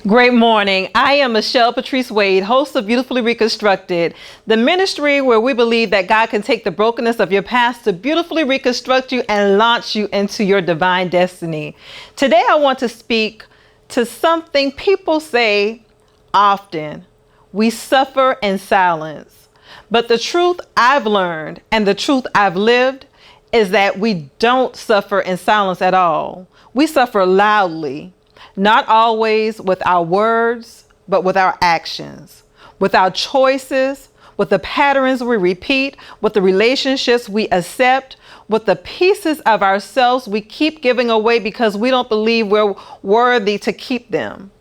Great morning. I am Michelle Patrice Wade, host of Beautifully Reconstructed, the ministry where we believe that God can take the brokenness of your past to beautifully reconstruct you and launch you into your divine destiny. Today, I want to speak to something people say often. We suffer in silence. But the truth I've learned and the truth I've lived is that we don't suffer in silence at all. We suffer loudly. Not always with our words, but with our actions, with our choices, with the patterns we repeat, with the relationships we accept, with the pieces of ourselves we keep giving away because we don't believe we're worthy to keep them.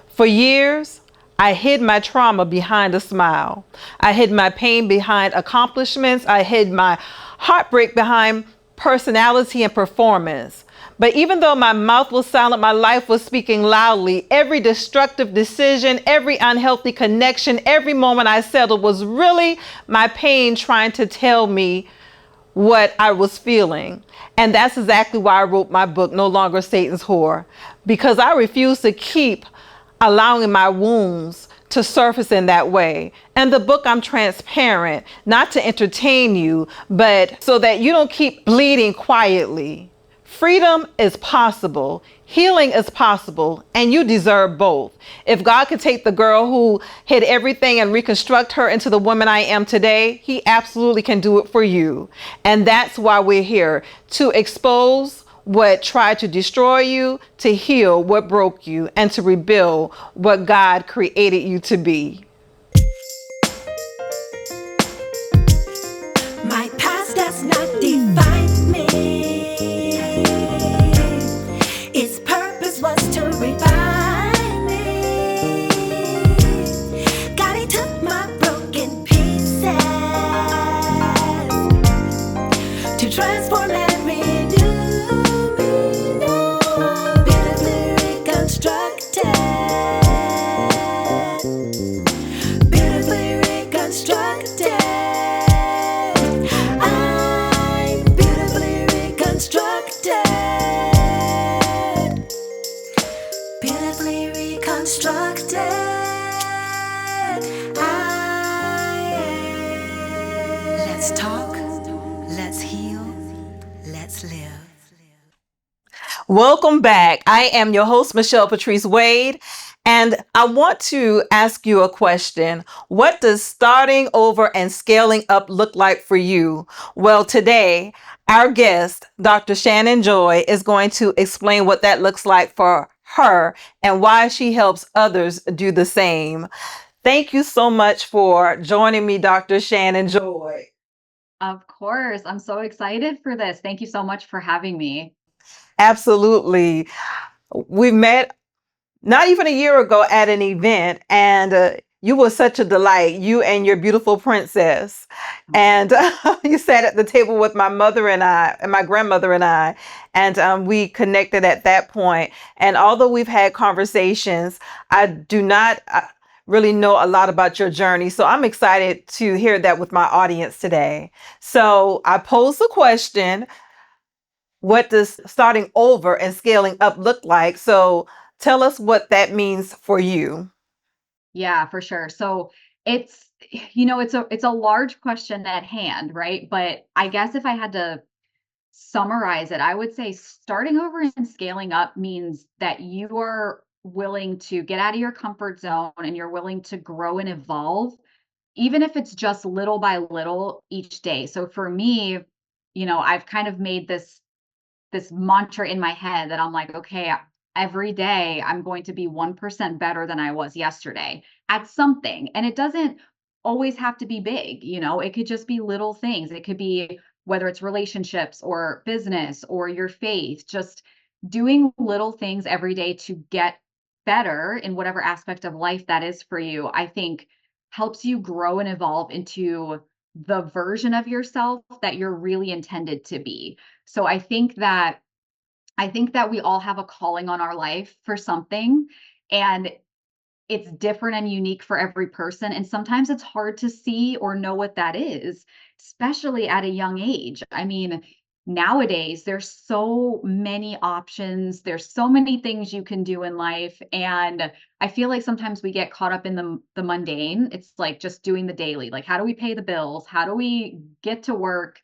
For years, I hid my trauma behind a smile. I hid my pain behind accomplishments. I hid my heartbreak behind personality and performance. But even though my mouth was silent, my life was speaking loudly. Every destructive decision, every unhealthy connection, every moment I settled was really my pain trying to tell me what I was feeling. And that's exactly why I wrote my book, No Longer Satan's Whore, because I refused to keep allowing my wounds to surface in that way. And the book, I'm transparent, not to entertain you, but so that you don't keep bleeding quietly. Freedom is possible. Healing is possible, and you deserve both. If God could take the girl who hid everything and reconstruct her into the woman I am today, He absolutely can do it for you. And that's why we're here, to expose what tried to destroy you, to heal what broke you, and to rebuild what God created you to be. My past does not define me. Its purpose was to refine me. God, He took my broken pieces to transform and renew me. Now I'm beautifully reconstructed. Beautifully reconstructed. I'm beautifully reconstructed. Beautifully reconstructed. I am. Let's talk. Let's heal. Let's live. Welcome back. I am your host, Michelle Patrice Wade, and I want to ask you a question. What does starting over and scaling up look like for you? Well, today, our guest, Dr. Shannon Joy, is going to explain what that looks like for her and why she helps others do the same. Thank you so much for joining me, Dr. Shannon Joy. Of course. I'm so excited for this. Thank you so much for having me. Absolutely. We met not even a year ago at an event, and you were such a delight, you and your beautiful princess. And you sat at the table with my mother and I, and my grandmother and I, and we connected at that point. And although we've had conversations, I do not really know a lot about your journey. So I'm excited to hear that with my audience today. So I posed the question, what does starting over and scaling up look like? So tell us what that means for you. Yeah, for sure. So it's it's a large question at hand, right? But I guess if I had to summarize it, I would say starting over and scaling up means that you are willing to get out of your comfort zone and you're willing to grow and evolve, even if it's just little by little each day. So for me, I've kind of made this mantra in my head that I'm like, okay, every day I'm going to be 1% better than I was yesterday at something. And it doesn't always have to be big, it could just be little things. It could be whether it's relationships or business or your faith, just doing little things every day to get better in whatever aspect of life that is for you, I think helps you grow and evolve into the version of yourself that you're really intended to be. So I think that we all have a calling on our life for something, and it's different and unique for every person. And sometimes it's hard to see or know what that is, especially at a young age. I mean, nowadays there's so many options, there's so many things you can do in life, and I feel like sometimes we get caught up in the mundane. It's like just doing the daily, like how do we pay the bills, how do we get to work,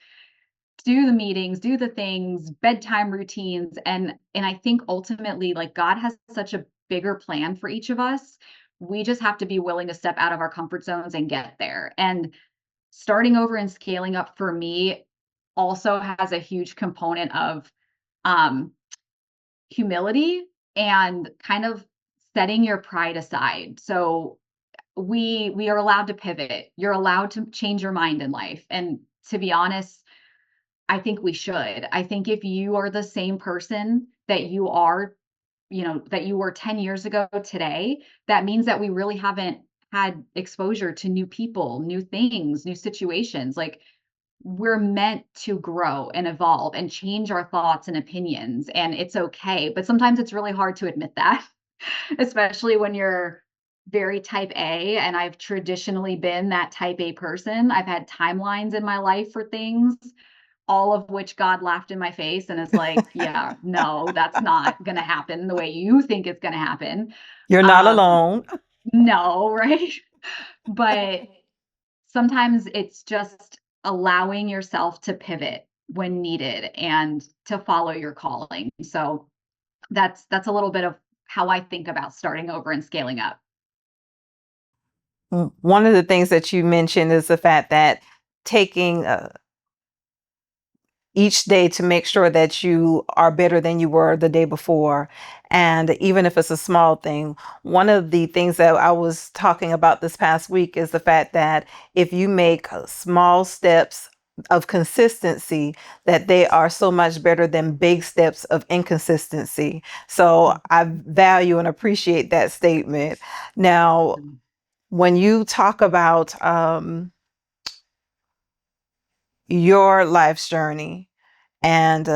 do the meetings, do the things, bedtime routines, and I think ultimately like God has such a bigger plan for each of us. We just have to be willing to step out of our comfort zones and get there. And starting over and scaling up for me also has a huge component of um, humility and kind of setting your pride aside. So we are allowed to pivot. You're allowed to change your mind in life. And to be honest, I think we should. I think if you are the same person that you are, that you were 10 years ago today, that means that we really haven't had exposure to new people, new things, new situations. Like we're meant to grow and evolve and change our thoughts and opinions, and it's okay. But sometimes it's really hard to admit that, especially when you're very type A. And I've traditionally been that type A person. I've had timelines in my life for things, all of which God laughed in my face and is like, yeah, no, that's not going to happen the way you think it's going to happen. You're not Um, alone. no, right? But sometimes it's just allowing yourself to pivot when needed and to follow your calling. So that's a little bit of how I think about starting over and scaling up. One of the things that you mentioned is the fact that taking each day to make sure that you are better than you were the day before. And even if it's a small thing, one of the things that I was talking about this past week is the fact that if you make small steps of consistency, that they are so much better than big steps of inconsistency. So I value and appreciate that statement. Now, when you talk about your life's journey, and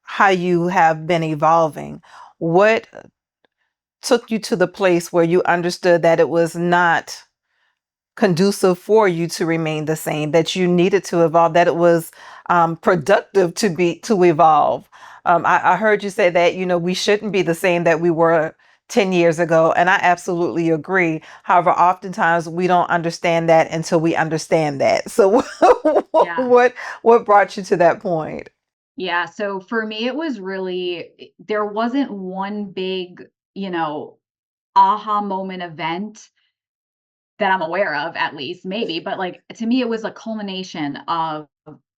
how you have been evolving. What took you to the place where you understood that it was not conducive for you to remain the same, that you needed to evolve, that it was productive to evolve? I heard you say that, we shouldn't be the same that we were 10 years ago, and I absolutely agree. However, oftentimes we don't understand that until we understand that. So Yeah. what brought you to that point? Yeah. So for me, it was really, there wasn't one big, you know, aha moment event that I'm aware of, at least, maybe. But like to me, it was a culmination of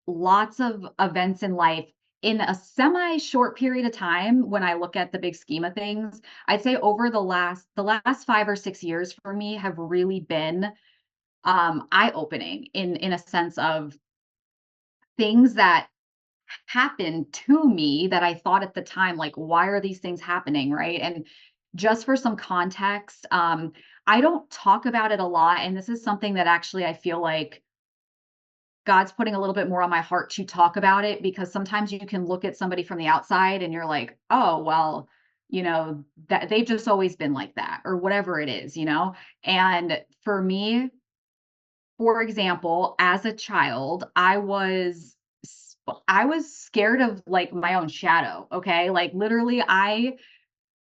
lots of events in life in a semi short period of time. When I look at the big scheme of things, I'd say over the last 5 or 6 years for me have really been eye opening in a sense of things that happened to me that I thought at the time, like, why are these things happening? Right. And just for some context, I don't talk about it a lot. And this is something that actually I feel like God's putting a little bit more on my heart to talk about it, because sometimes you can look at somebody from the outside and you're like, oh, well, that they've just always been like that or whatever it is. And for me, for example, as a child, I was scared of like my own shadow, okay? Like literally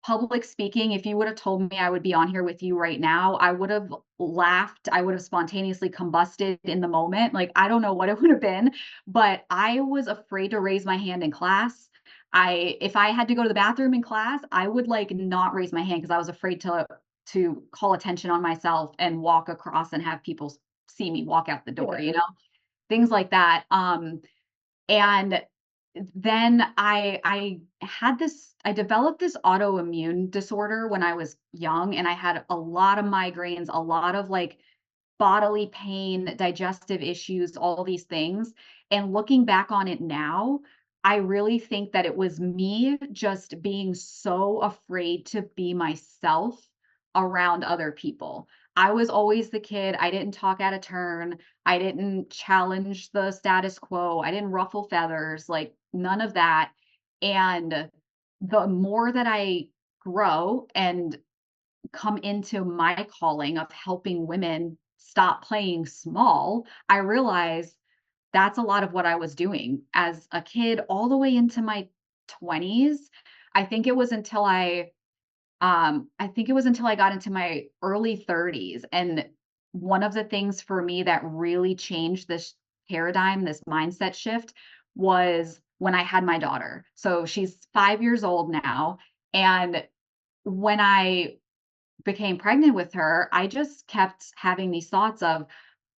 public speaking, if you would have told me I would be on here with you right now, I would have laughed, I would have spontaneously combusted in the moment. Like I don't know what it would have been, but I was afraid to raise my hand in class. If I had to go to the bathroom in class, I would like not raise my hand because I was afraid to call attention on myself and walk across and have people see me walk out the door, things like that. And then I developed this autoimmune disorder when I was young, and I had a lot of migraines, a lot of like bodily pain, digestive issues, all these things. And looking back on it now, I really think that it was me just being so afraid to be myself around other people. I was always the kid. I didn't talk out of turn. I didn't challenge the status quo. I didn't ruffle feathers, like none of that. And the more that I grow and come into my calling of helping women stop playing small, I realized that's a lot of what I was doing as a kid all the way into my 20s. I think it was until I think it was until I got into my early 30s. And one of the things for me that really changed this paradigm, this mindset shift, was when I had my daughter. So she's 5 years old now. And when I became pregnant with her, I just kept having these thoughts of,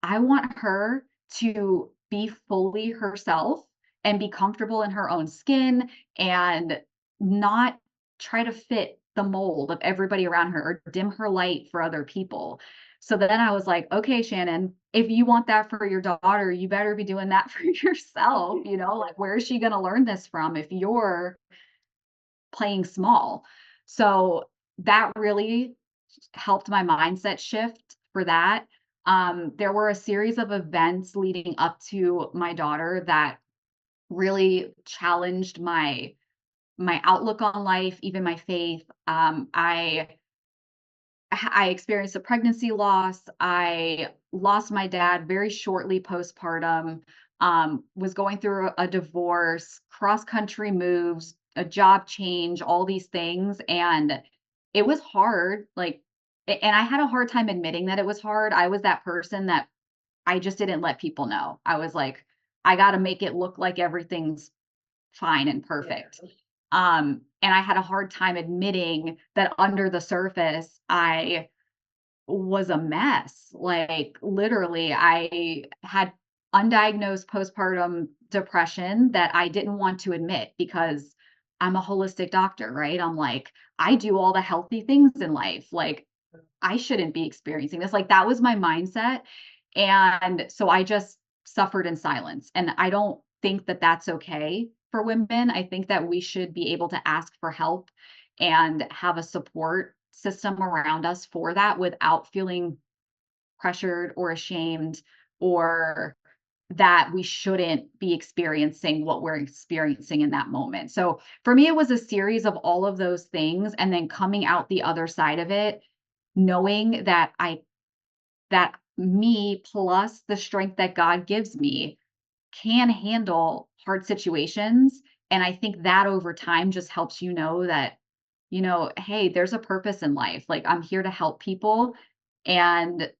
I want her to be fully herself and be comfortable in her own skin and not try to fit the mold of everybody around her or dim her light for other people. So then I was like, okay, Shannon, if you want that for your daughter, you better be doing that for yourself. Like, where is she going to learn this from if you're playing small? So that really helped my mindset shift for that. There were a series of events leading up to my daughter that really challenged my outlook on life, even my faith. I experienced a pregnancy loss. I lost my dad very shortly postpartum. Was going through a divorce, cross country moves, a job change, all these things, and it was hard. And I had a hard time admitting that it was hard. I was that person that I just didn't let people know. I was like, I got to make it look like everything's fine and perfect. And I had a hard time admitting that under the surface, I was a mess. Like, literally, I had undiagnosed postpartum depression that I didn't want to admit because I'm a holistic doctor, right? I'm like, I do all the healthy things in life. Like, I shouldn't be experiencing this. Like, that was my mindset. And so I just suffered in silence. And I don't think that that's okay for women. I think that we should be able to ask for help and have a support system around us for that without feeling pressured or ashamed, or that we shouldn't be experiencing what we're experiencing in that moment. So for me, it was a series of all of those things. And then coming out the other side of it, knowing that me plus the strength that God gives me can handle hard situations. And I think that over time just helps you know that, hey, there's a purpose in life. Like, I'm here to help people. And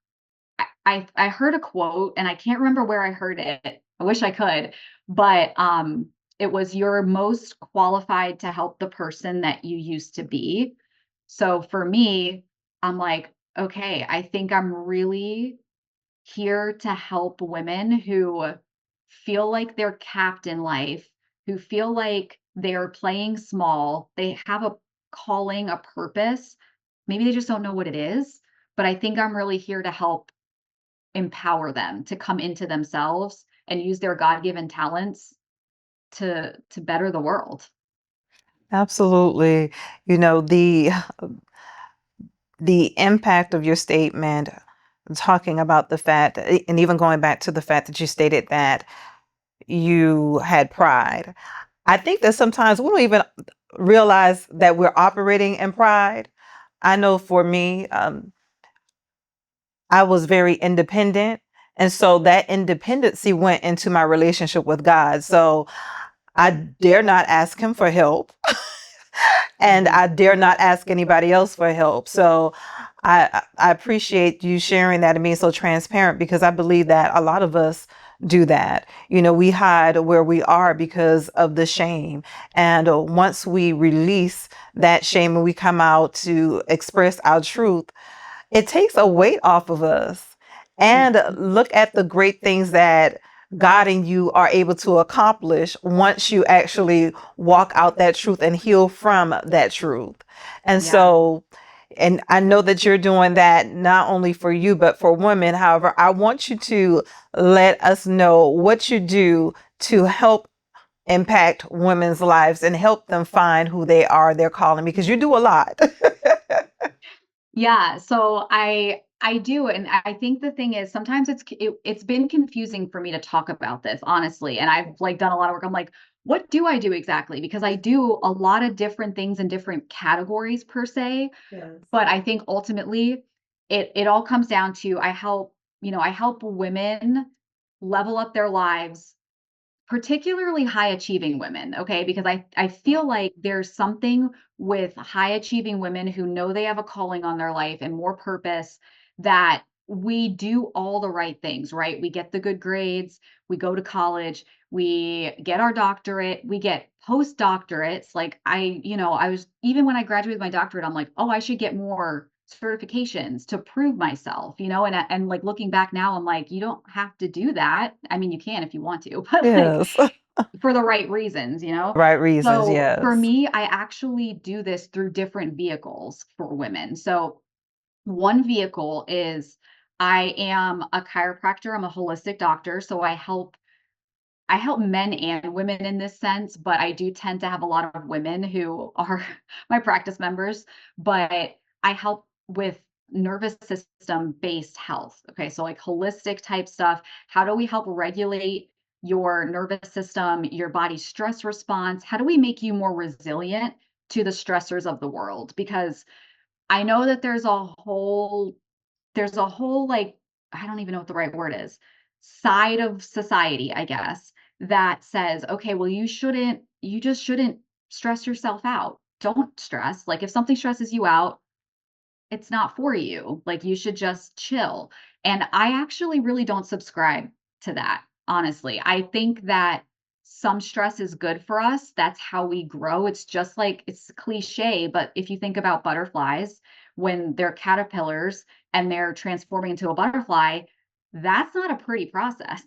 I heard a quote, and I can't remember where I heard it. I wish I could, but it was, you're most qualified to help the person that you used to be. So for me, I'm like, okay, I think I'm really here to help women who feel like they're capped in life, who feel like they're playing small, they have a calling, a purpose. Maybe they just don't know what it is, but I think I'm really here to help empower them to come into themselves and use their God-given talents to better the world. Absolutely. You know, the impact of your statement, talking about the fact, and even going back to the fact that you stated that you had pride. I think that sometimes we don't even realize that we're operating in pride. I know for me, I was very independent. And so that independency went into my relationship with God. So I dare not ask him for help. And I dare not ask anybody else for help. So I appreciate you sharing that and being so transparent, because I believe that a lot of us do that. You know, we hide where we are because of the shame. And once we release that shame and we come out to express our truth, it takes a weight off of us. And look at the great things that God and you are able to accomplish once you actually walk out that truth and heal from that truth. And Yeah. so, and I know that you're doing that not only for you, but for women. However, I want you to let us know what you do to help impact women's lives and help them find who they are, their calling, because you do a lot. Yeah, so I do, and I think the thing is sometimes it's been confusing for me to talk about this, honestly. And I've like done a lot of work. I'm like, what do I do exactly? Because I do a lot of different things in different categories per se. Yes. But I think ultimately it all comes down to, I help women level up their lives, particularly high achieving women, okay? Because I feel like there's something with high achieving women who know they have a calling on their life and more purpose, that we do all the right things, right? We get the good grades, we go to college, we get our doctorate, we get postdoctorates. Like I was, even when I graduated with my doctorate, I'm like, oh, I should get more certifications to prove myself, and like looking back now, I'm like, you don't have to do that. I mean, you can if you want to, but like Yes. for the right reasons. Right reasons, So for yes. me, I actually do this through different vehicles for women. So one vehicle is, I am a chiropractor, I'm a holistic doctor, so I help men and women in this sense, but I do tend to have a lot of women who are my practice members, but I help with nervous system based health. Okay, so like holistic type stuff. How do we help regulate your nervous system, your body's stress response? How do we make you more resilient to the stressors of the world? Because I know that there's a whole like, I don't even know what the right word is, side of society, I guess, that says, okay, well, you just shouldn't stress yourself out. Don't stress. Like if something stresses you out, it's not for you. Like you should just chill. And I actually really don't subscribe to that, honestly. I think that some stress is good for us. That's how we grow. It's just like, it's cliche, but if you think about butterflies, when they're caterpillars and they're transforming into a butterfly, that's not a pretty process.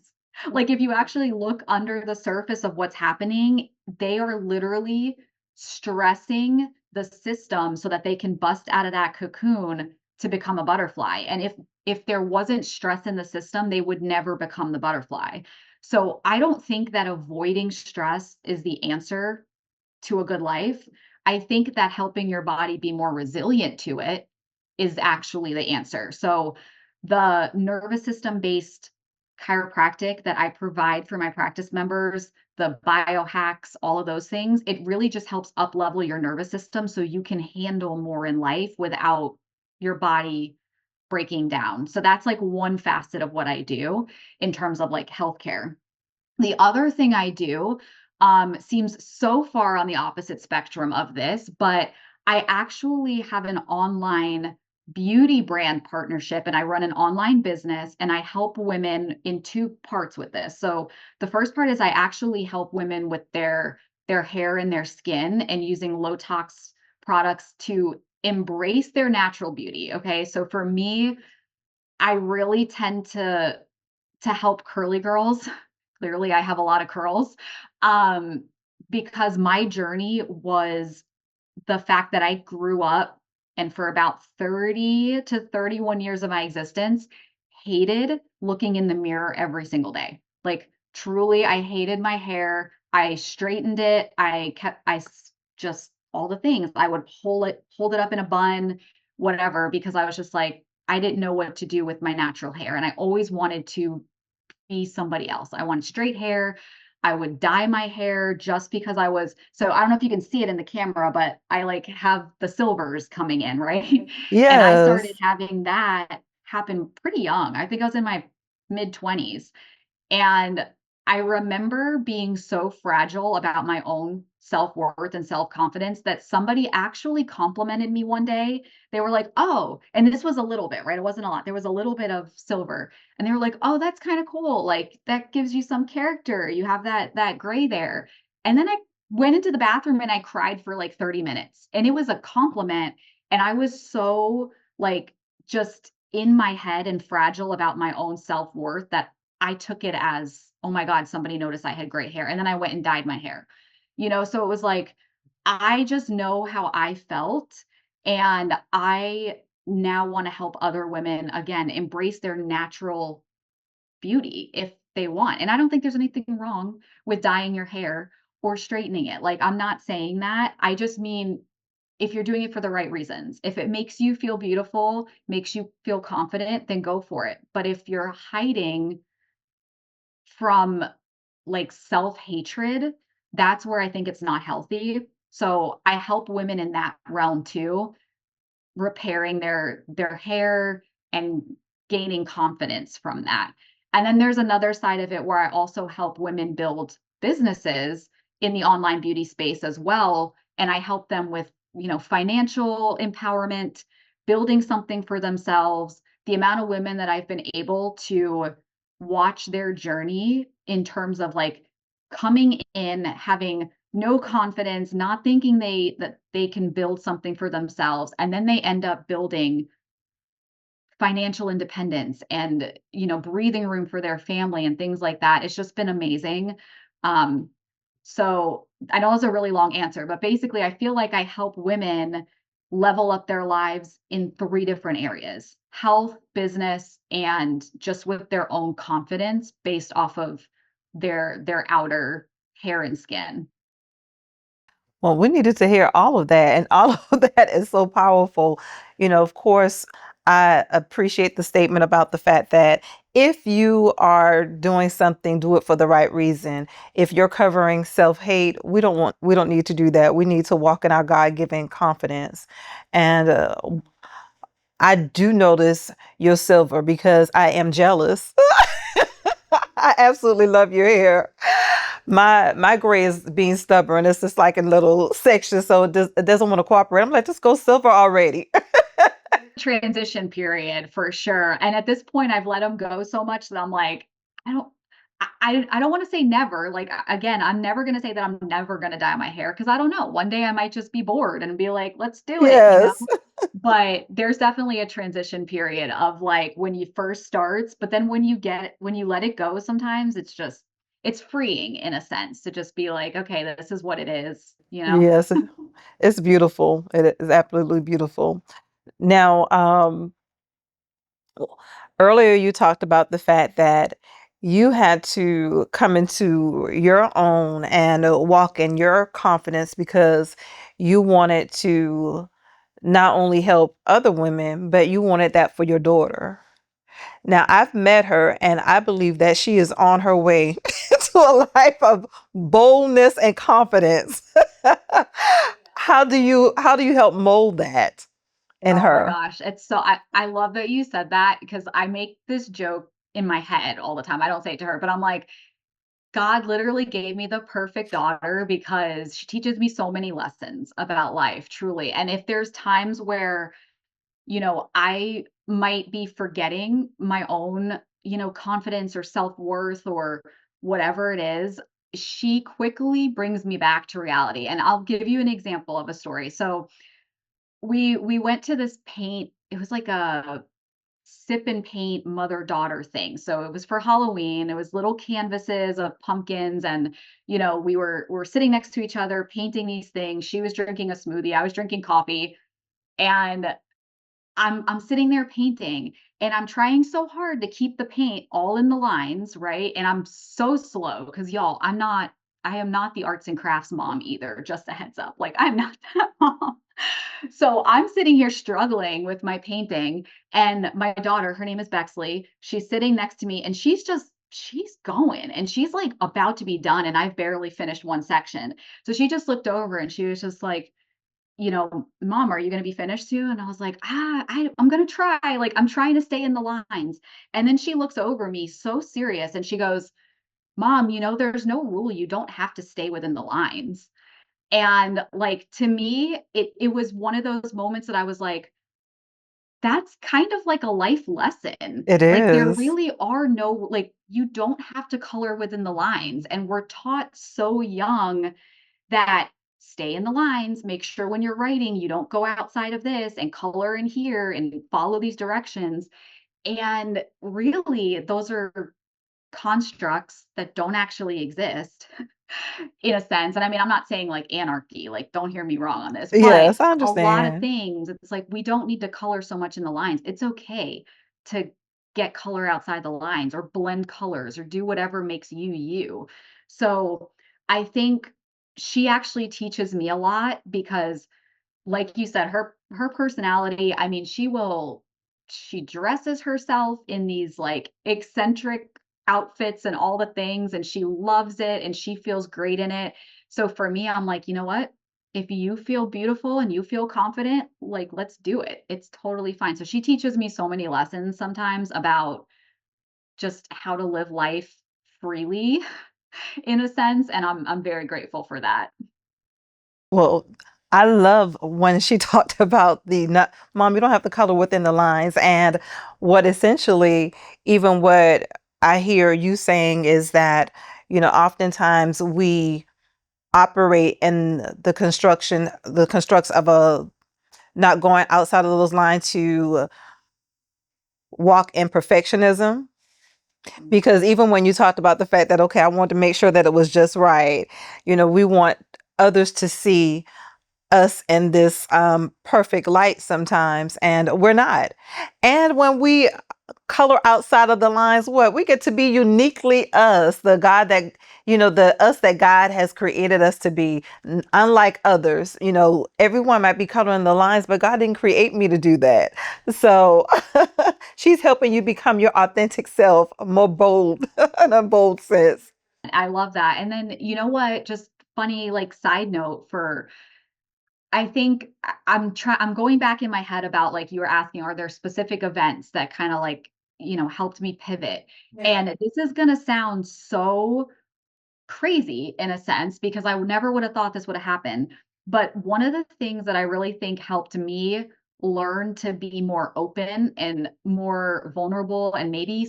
Like if you actually look under the surface of what's happening, they are literally stressing the system so that they can bust out of that cocoon to become a butterfly. And if there wasn't stress in the system, they would never become the butterfly. So I don't think that avoiding stress is the answer to a good life. I think that helping your body be more resilient to it is actually the answer. So the nervous system based chiropractic that I provide for my practice members, the biohacks, all of those things, it really just helps up level your nervous system so you can handle more in life without your body breaking down. So that's like one facet of what I do in terms of like healthcare. The other thing I do seems so far on the opposite spectrum of this, but I actually have an online beauty brand partnership and I run an online business and I help women in two parts with this. So the first part is I actually help women with their hair and their skin and using low tox products to embrace their natural beauty. Okay? So for me, I really tend to help curly girls. Clearly, I have a lot of curls. Um, because my journey was the fact that I grew up and for about 30 to 31 years of my existence, hated looking in the mirror every single day. Like truly, I hated my hair. I straightened it. Just all the things. I would hold it up in a bun, whatever, because I was just like, I didn't know what to do with my natural hair. And I always wanted to be somebody else. I wanted straight hair. I would dye my hair just because so I don't know if you can see it in the camera, but I like have the silvers coming in, right? And I started Yes. having that happen pretty young. I think I was in my mid 20s. And I remember being so fragile about my own self-worth and self-confidence that somebody actually complimented me one day. They were like, "Oh," and this was a little bit, right? It wasn't a lot. There was a little bit of silver. And they were like, "Oh, that's kind of cool. Like that gives you some character. You have that gray there." And then I went into the bathroom and I cried for like 30 minutes. And it was a compliment. And I was so like just in my head and fragile about my own self-worth that I took it as, oh my God, somebody noticed I had great hair. And then I went and dyed my hair. So it was like, I just know how I felt. And I now want to help other women, again, embrace their natural beauty if they want. And I don't think there's anything wrong with dyeing your hair or straightening it. Like, I'm not saying that. I just mean, if you're doing it for the right reasons, if it makes you feel beautiful, makes you feel confident, then go for it. But if you're hiding from like self-hatred, that's where I think it's not healthy. So I help women in that realm too, repairing their hair and gaining confidence from that. And then there's another side of it where I also help women build businesses in the online beauty space as well. And I help them with, financial empowerment, building something for themselves. The amount of women that I've been able to watch their journey in terms of like coming in, having no confidence, not thinking that they can build something for themselves, and then they end up building financial independence and breathing room for their family and things like that. It's just been amazing. um so I know it's a really long answer, but basically I feel like I help women level up their lives in three different areas: health, business, and just with their own confidence based off of their outer hair and skin. Well, we needed to hear all of that, and all of that is so powerful. Of course, I appreciate the statement about the fact that if you are doing something, do it for the right reason. If you're covering self-hate, we don't need to do that. We need to walk in our God-given confidence. And I do notice your silver because I am jealous. I absolutely love your hair. My gray is being stubborn. It's just like in little sections, so it doesn't want to cooperate. I'm like, just go silver already. Transition period for sure. And at this point, I've let them go so much that I'm like, I don't. I don't want to say never. Like again, I'm never going to say that I'm never going to dye my hair because I don't know. One day I might just be bored and be like, let's do it. Yes. But there's definitely a transition period of like when you first starts, but then when you let it go, sometimes it's freeing in a sense to just be like, okay, this is what it is. Yes. It's beautiful. It is absolutely beautiful. Now, earlier you talked about the fact that you had to come into your own and walk in your confidence because you wanted to not only help other women, but you wanted that for your daughter. Now, I've met her and I believe that she is on her way to a life of boldness and confidence. How do you help mold that in Oh my her? gosh. I love that you said that because I make this joke in my head all the time. I don't say it to her, but I'm like, God literally gave me the perfect daughter because she teaches me so many lessons about life, truly. And if there's times where, I might be forgetting my own, confidence or self-worth or whatever it is, she quickly brings me back to reality. And I'll give you an example of a story. So we went to this paint, it was like a sip and paint mother-daughter thing. So it was for Halloween. It was little canvases of pumpkins and we were sitting next to each other painting these things. She was drinking a smoothie, I was drinking coffee, and I'm sitting there painting and I'm trying so hard to keep the paint all in the lines, right? And I'm so slow because y'all, I am not the arts and crafts mom either, just a heads up. Like I'm not that mom. So I'm sitting here struggling with my painting, and my daughter, her name is Bexley, she's sitting next to me and she's going and she's like about to be done and I've barely finished one section. So she just looked over and she was just like, Mom, are you going to be finished soon? And I was like, I'm going to try. Like, I'm trying to stay in the lines. And then she looks over me so serious and she goes, Mom, there's no rule. You don't have to stay within the lines. And like, to me, it was one of those moments that I was like, that's kind of like a life lesson. It Like, there is. really are no, like, you don't have to color within the lines. And we're taught so young that stay in the lines, make sure when you're writing, you don't go outside of this and color in here and follow these directions. And really, those are constructs that don't actually exist in a sense. And I mean, I'm not saying like anarchy, like don't hear me wrong on this, but Yes, I a lot of understand. things, it's like we don't need to color so much in the lines. It's okay to get color outside the lines or blend colors or do whatever makes you you. So I think she actually teaches me a lot because like you said, her personality, I mean, she dresses herself in these like eccentric outfits and all the things, and she loves it and she feels great in it. So for me, I'm like, you know what? If you feel beautiful and you feel confident, like let's do it. It's totally fine. So she teaches me so many lessons sometimes about just how to live life freely in a sense, and I'm very grateful for that. Well, I love when she talked about the not, mom, you don't have to color within the lines. And what essentially, even what I hear you saying is that, oftentimes we operate in the constructs of a not going outside of those lines to walk in perfectionism. Because even when you talked about the fact that, okay, I want to make sure that it was just right, we want others to see us in this perfect light sometimes, and we're not. And when we color outside of the lines, what we get to be uniquely us, the God that the us that God has created us to be, unlike others. Everyone might be coloring the lines, but God didn't create me to do that. So she's helping you become your authentic self, more bold in a bold sense. I love that. And then you know what? Just funny like side note for I think I'm going back in my head about like you were asking, are there specific events that kind of like, helped me pivot? And this is gonna sound so crazy in a sense because I never would have thought this would have happened. But one of the things that I really think helped me learn to be more open and more vulnerable and maybe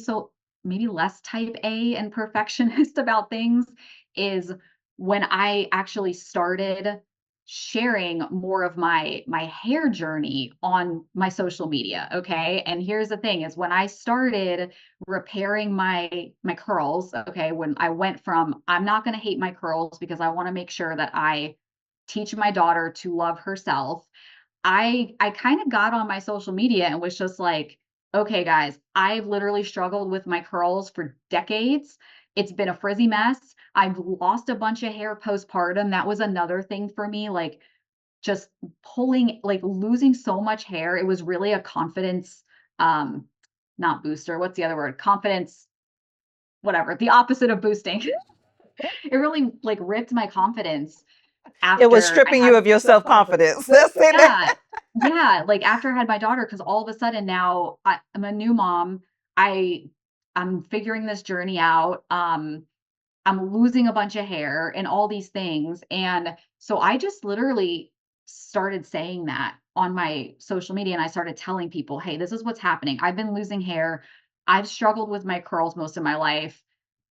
less type A and perfectionist about things is when I actually started sharing more of my hair journey on my social media. Okay, and here's the thing is when I started repairing my curls, okay, when I went from I'm not going to hate my curls because I want to make sure that I teach my daughter to love herself. I kind of got on my social media and was just like, okay guys, I've literally struggled with my curls for decades. It's been a frizzy mess. I've lost a bunch of hair postpartum. That was another thing for me, like just pulling, like losing so much hair. It was really a confidence, um, not booster. What's the other word? Confidence, whatever, the opposite of boosting. It really like ripped my confidence It was after I stripping had, you of your self-confidence. Let's say yeah, that. yeah, like after I had my daughter, because all of a sudden now I'm a new mom. I I'm figuring this journey out. I'm losing a bunch of hair and all these things. And so I just literally started saying that on my social media and I started telling people, hey, this is what's happening. I've been losing hair. I've struggled with my curls most of my life.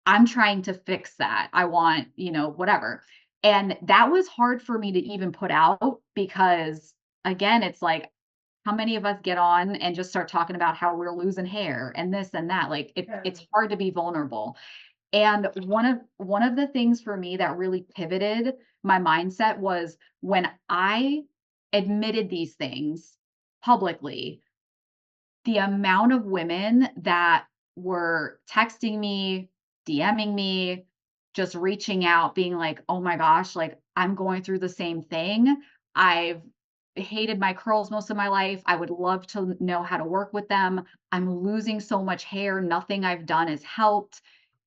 I'm trying to fix that. I want, whatever. And that was hard for me to even put out because, again, it's like, how many of us get on and just start talking about how we're losing hair and this and that? Like, it's hard to be vulnerable. And one of the things for me that really pivoted my mindset was when I admitted these things publicly, the amount of women that were texting me, DMing me, just reaching out, being like, "Oh my gosh, like I'm going through the same thing. I've hated my curls most of my life. I would love to know how to work with them. I'm losing so much hair. Nothing I've done has helped.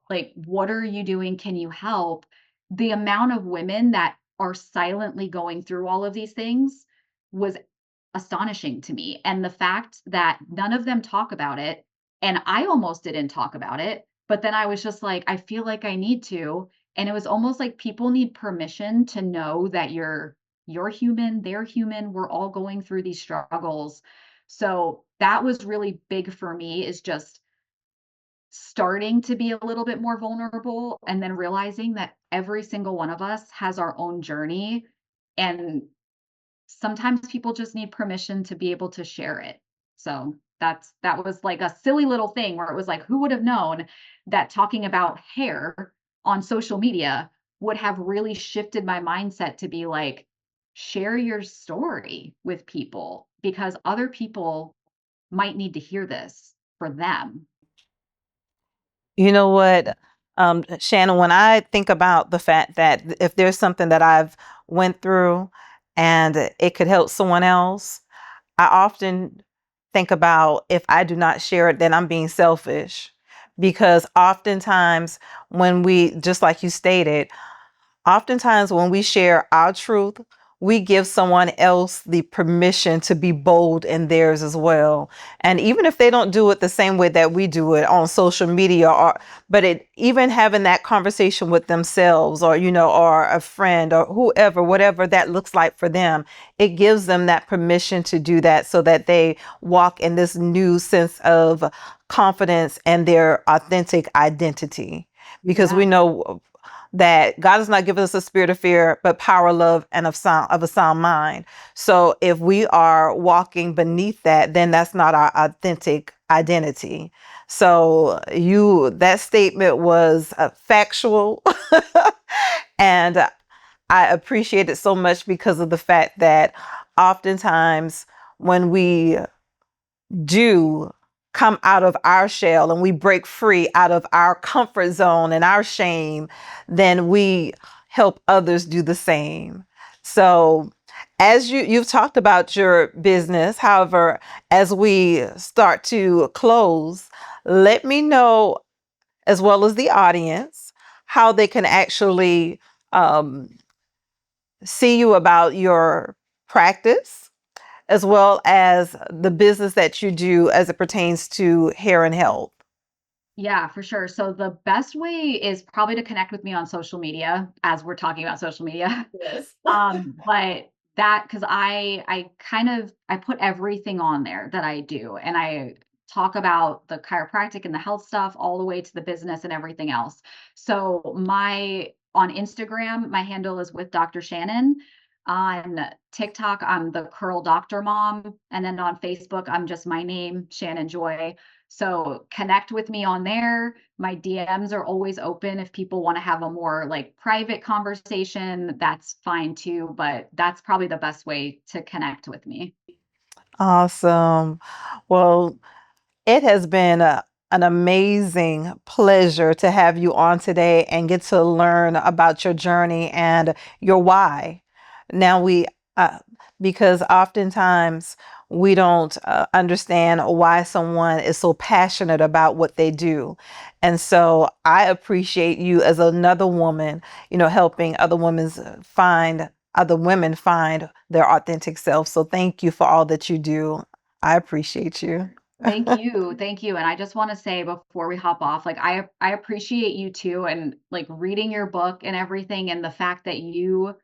Like, what are you doing? Can you help?" The amount of women that are silently going through all of these things was astonishing to me. And the fact that none of them talk about it, and I almost didn't talk about it, but then I was just like, I feel like I need to. And it was almost like people need permission to know that you're human, they're human, we're all going through these struggles. So that was really big for me is just starting to be a little bit more vulnerable and then realizing that every single one of us has our own journey and sometimes people just need permission to be able to share it. So that was like a silly little thing where it was like, who would have known that talking about hair on social media would have really shifted my mindset to be like, share your story with people because other people might need to hear this for them. You know what, Shannon, when I think about the fact that if there's something that I've went through and it could help someone else, I often think about if I do not share it, then I'm being selfish. Because oftentimes when we, just like you stated, oftentimes when we share our truth, we give someone else the permission to be bold in theirs as well. And even if they don't do it the same way that we do it on social media, or but it even having that conversation with themselves, or or a friend, or whoever, whatever that looks like for them, it gives them that permission to do that, so that they walk in this new sense of confidence and their authentic identity. Because we Yeah. know that God has not given us a spirit of fear, but power, love, and of a sound mind. So if we are walking beneath that, then that's not our authentic identity. So that statement was factual, and I appreciate it so much because of the fact that oftentimes when we do come out of our shell and we break free out of our comfort zone and our shame, then we help others do the same. So as you've talked about your business, however, as we start to close, let me know, as well as the audience, how they can actually um, see you about your practice, as well as the business that you do as it pertains to hair and health. Yeah, for sure. So the best way is probably to connect with me on social media, as we're talking about social media. Yes. But that, because I put everything on there that I do, and I talk about the chiropractic and the health stuff all the way to the business and everything else. So my on Instagram, my handle is with Dr. Shannon. On TikTok, I'm the Curl Doctor Mom, and then on Facebook, I'm just my name, Shannon Joy. So connect with me on there. My DMs are always open. If people want to have a more like private conversation, that's fine too. But that's probably the best way to connect with me. Awesome. Well, it has been an amazing pleasure to have you on today and get to learn about your journey and your why. Now uh, because oftentimes we don't understand why someone is so passionate about what they do. And so I appreciate you as another woman, helping other women find their authentic self. So thank you for all that you do. I appreciate you. Thank you. Thank you. And I just want to say before we hop off, like I appreciate you too, and like reading your book and everything, and the fact that you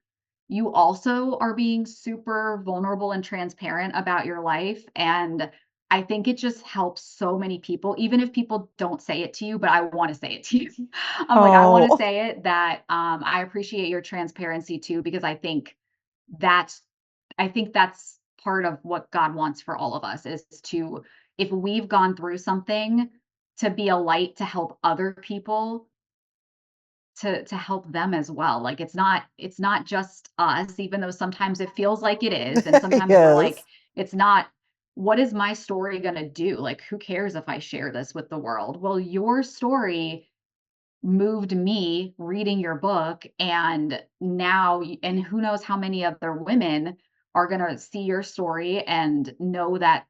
also are being super vulnerable and transparent about your life. And I think it just helps so many people, even if people don't say it to you, but I want to say it to you. I'm like, I want to Oh, say it that I appreciate your transparency too, because that's I think that's part of what God wants for all of us is to, if we've gone through something, to be a light to help other people, to help them as well. Like it's not just us, even though sometimes it feels like it is, and sometimes we're like, yes. it's not. What is my story going to do? Like, who cares if I share this with the world? Well, your story moved me reading your book, and now and who knows how many other women are going to see your story and know that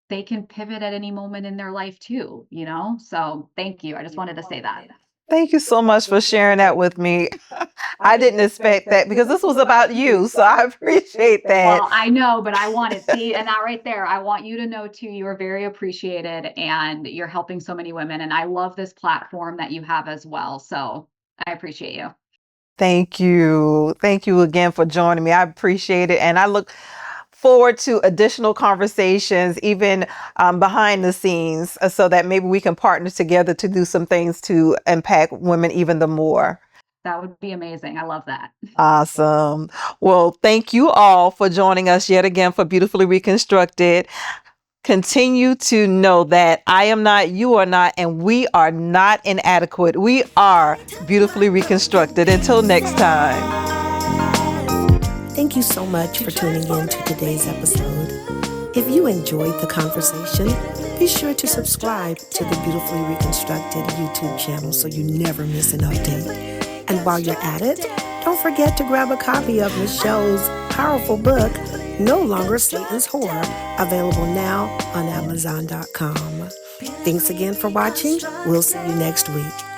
they can pivot at any moment in their life too. So thank you. I just wanted to say that. Thank you so much for sharing that with me. I didn't expect that because this was about you. So I appreciate that. Well, I know, but I want it. See, and that right there, I want you to know too, you are very appreciated and you're helping so many women. And I love this platform that you have as well. So I appreciate you. Thank you. Thank you again for joining me. I appreciate it. And I look forward to additional conversations, even behind the scenes, so that maybe we can partner together to do some things to impact women even the more. That would be amazing. I love that. Awesome. Well, thank you all for joining us yet again for Beautifully Reconstructed. Continue to know that I am not, you are not, and we are not inadequate. We are beautifully reconstructed. Until next time. Thank you so much for tuning in to today's episode. If you enjoyed the conversation, be sure to subscribe to the Beautifully Reconstructed YouTube channel so you never miss an update. And while you're at it, don't forget to grab a copy of Michelle's powerful book, No Longer Satan's Whore, available now on Amazon.com. Thanks again for watching. We'll see you next week.